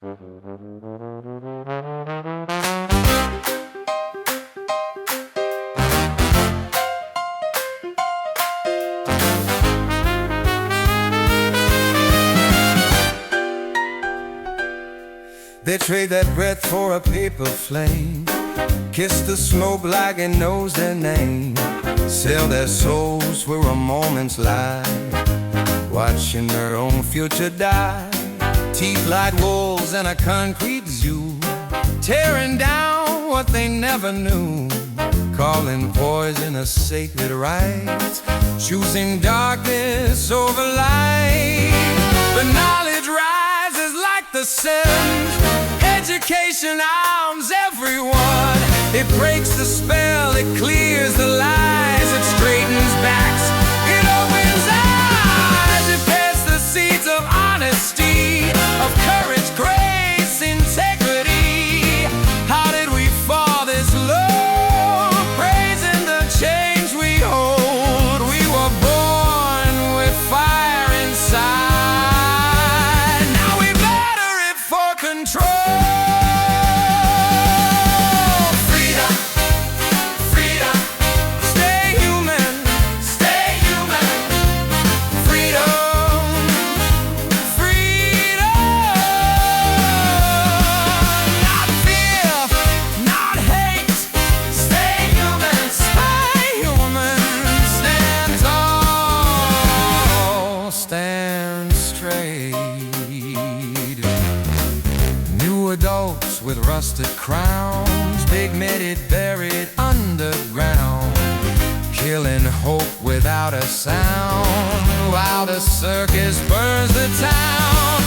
They trade that breath for a paper flame, kiss the smoke like it knows their name, sell their souls for a moment's lie, watching their own future die. Teeth like wolves in a concrete zoo, tearing down what they never knew, calling poison a sacred right, choosing darkness over light. But knowledge rises like the sun, education arms everyone. It breaks the spell, it clears the lies, it straightens backs, it opens eyes, it plants the seeds of honesty, of courage, grace, integrity. How did we fall this low, praising the change we hold? We were born with fire inside, now we batter it for control. Stand straight. New adults with rusted crowns, pigmented buried underground, killing hope without a sound, while the circus burns the town.